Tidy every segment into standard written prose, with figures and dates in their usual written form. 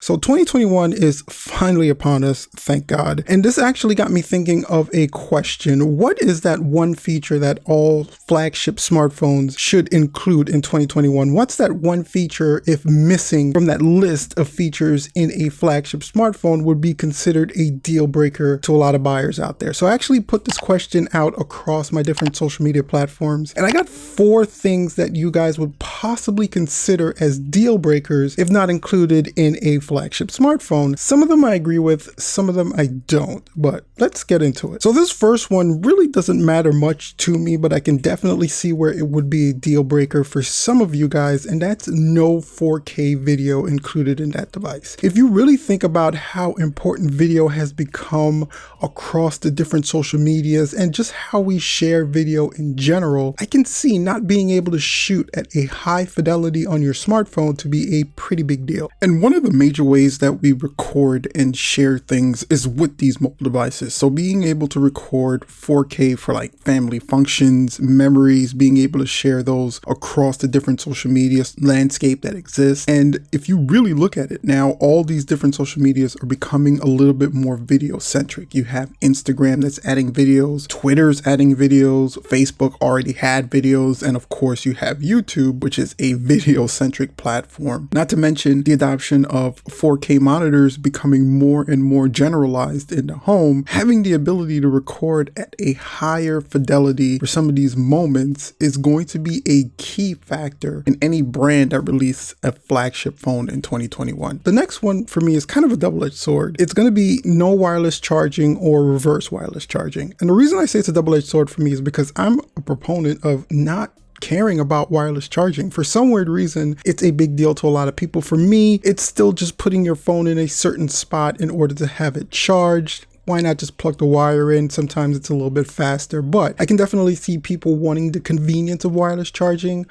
So 2021 is finally upon us, thank God. And this actually got me thinking of a question. What is that one feature that all flagship smartphones should include in 2021? What's that one feature, if missing from that list of features in a flagship smartphone, would be considered a deal breaker to a lot of buyers out there? So I actually put this question out across my different social media platforms, and I got 4 things that you guys would possibly consider as deal breakers if not included in a flagship smartphone. Some of them I agree with, some of them I don't, but let's get into it. So this first one really doesn't matter much to me, but I can definitely see where it would be a deal breaker for some of you guys, and that's no 4K video included in that device. If you really think about how important video has become across the different social medias and just how we share video in general, I can see not being able to shoot at a high fidelity on your smartphone to be a pretty big deal. And one of the major ways that we record and share things is with these mobile devices. So being able to record 4K for like family functions, memories, being able to share those across the different social media landscape that exists. And if you really look at it now, all these different social medias are becoming a little bit more video centric. You have Instagram that's adding videos, Twitter's adding videos, Facebook already had videos, and of course you have YouTube, which is a video centric platform. Not to mention the adoption of 4K monitors becoming more and more generalized in the home. Having the ability to record at a higher fidelity for some of these moments is going to be a key factor in any brand that releases a flagship phone in 2021. The next one for me is kind of a double-edged sword. It's going to be no wireless charging or reverse wireless charging. And the reason I say it's a double-edged sword for me is because I'm a proponent of not caring about wireless charging. For some weird reason, it's a big deal to a lot of people. For me, it's still just putting your phone in a certain spot in order to have it charged. Why not just plug the wire in? Sometimes it's a little bit faster, but I can definitely see people wanting the convenience of wireless charging.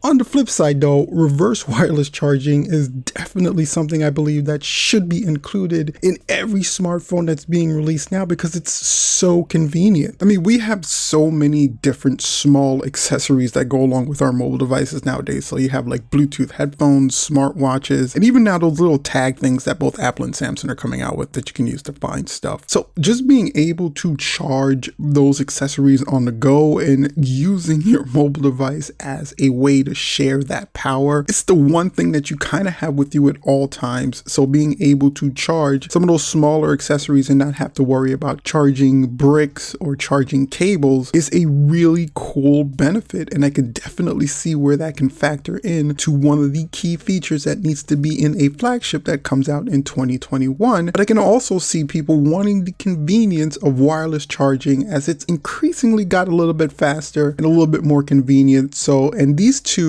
On the flip side though, reverse wireless charging is definitely something I believe that should be included in every smartphone that's being released now because it's so convenient. I mean, we have so many different small accessories that go along with our mobile devices nowadays. So you have like Bluetooth headphones, smartwatches, and even now those little tag things that both Apple and Samsung are coming out with that you can use to find stuff. So just being able to charge those accessories on the go and using your mobile device as a way to share that power, it's the one thing that you kind of have with you at all times. So being able to charge some of those smaller accessories and not have to worry about charging bricks or charging cables is a really cool benefit. And I could definitely see where that can factor in to one of the key features that needs to be in a flagship that comes out in 2021. But I can also see people wanting the convenience of wireless charging as it's increasingly got a little bit faster and a little bit more convenient. So, and these two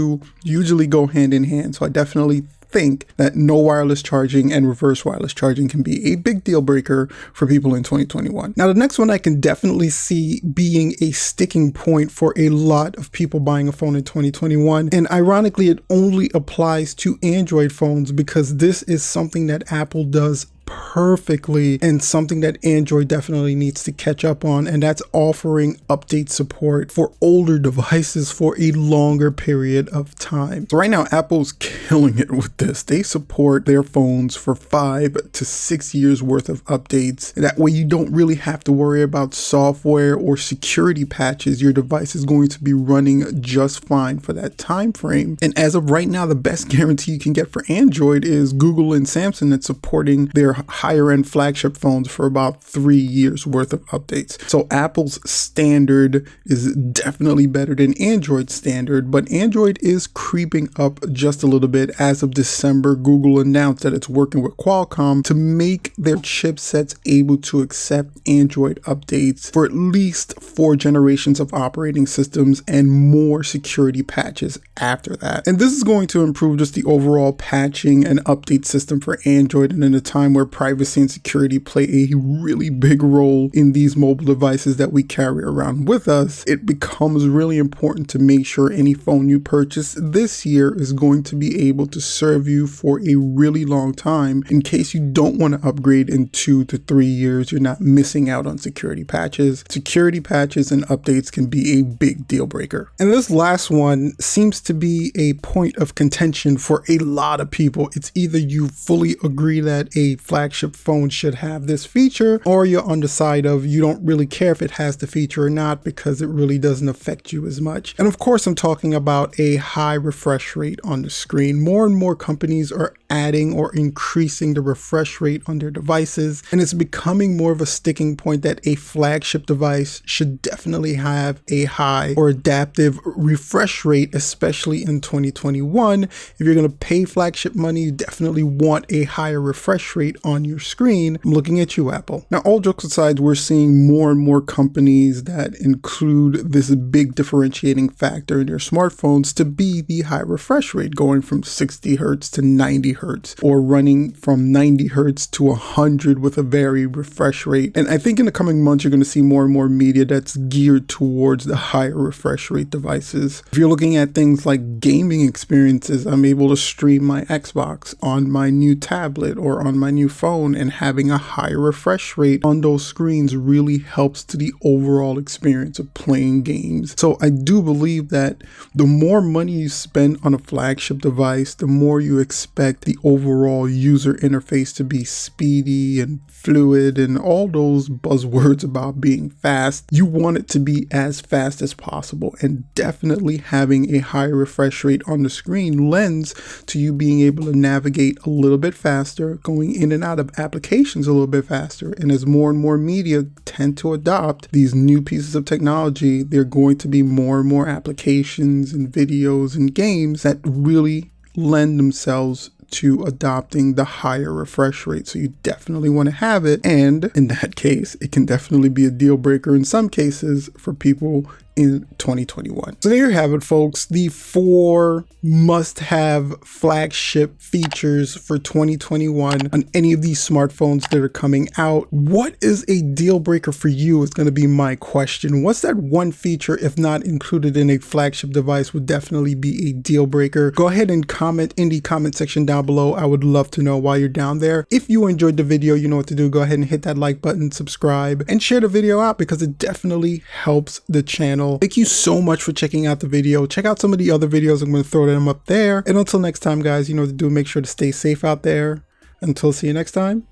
usually go hand in hand. So I definitely think that no wireless charging and reverse wireless charging can be a big deal breaker for people in 2021. Now, the next one I can definitely see being a sticking point for a lot of people buying a phone in 2021. And ironically, it only applies to Android phones because this is something that Apple does perfectly and something that Android definitely needs to catch up on, and that's offering update support for older devices for a longer period of time. So right now, Apple's killing it with this. They support their phones for 5 to 6 years worth of updates. That way you don't really have to worry about software or security patches. Your device is going to be running just fine for that time frame. And as of right now, the best guarantee you can get for Android is Google and Samsung that's supporting their higher end flagship phones for about 3 years worth of updates. So Apple's standard is definitely better than Android's standard, but Android is creeping up just a little bit. As of December, Google announced that it's working with Qualcomm to make their chipsets able to accept Android updates for at least 4 generations of operating systems and more security patches after that. And this is going to improve just the overall patching and update system for Android, and in a time where privacy and security play a really big role in these mobile devices that we carry around with us, it becomes really important to make sure any phone you purchase this year is going to be able to serve you for a really long time. In case you don't want to upgrade in 2 to 3 years, you're not missing out on security patches. Security patches and updates can be a big deal breaker. And this last one seems to be a point of contention for a lot of people. It's either you fully agree that a flagship phone should have this feature, or you're on the side of you don't really care if it has the feature or not because it really doesn't affect you as much. And of course, I'm talking about a high refresh rate on the screen. More and more companies are adding or increasing the refresh rate on their devices, and it's becoming more of a sticking point that a flagship device should definitely have a high or adaptive refresh rate, especially in 2021. If you're going to pay flagship money, you definitely want a higher refresh rate on your screen. I'm looking at you, Apple. Now, all jokes aside, we're seeing more and more companies that include this big differentiating factor in their smartphones to be the high refresh rate, going from 60 hertz to 90 hertz, or running from 90 hertz to 100 with a very refresh rate. And I think in the coming months, you're going to see more and more media that's geared towards the higher refresh rate devices. If you're looking at things like gaming experiences, I'm able to stream my Xbox on my new tablet or on my new phone, and having a higher refresh rate on those screens really helps to the overall experience of playing games. So I do believe that the more money you spend on a flagship device, the more you expect the overall user interface to be speedy and fluid and all those buzzwords about being fast. You want it to be as fast as possible, and definitely having a higher refresh rate on the screen lends to you being able to navigate a little bit faster, going in and out of applications a little bit faster. And as more and more media tend to adopt these new pieces of technology, there are going to be more and more applications and videos and games that really lend themselves to adopting the higher refresh rate. So you definitely want to have it. And in that case, it can definitely be a deal breaker in some cases for people in 2021. So there you have it, folks. The 4 must-have flagship features for 2021 on any of these smartphones that are coming out. What is a deal breaker for you is going to be my question. What's that one feature, if not included in a flagship device, would definitely be a deal breaker? Go ahead and comment in the comment section down below. I would love to know while you're down there. If you enjoyed the video, you know what to do. Go ahead and hit that like button, subscribe, and share the video out because it definitely helps the channel. Thank you so much for checking out the video. Check out some of the other videos. I'm going to throw them up there. And until next time, guys, you know what to do. Make sure to stay safe out there. Until see you next time.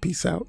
Peace out.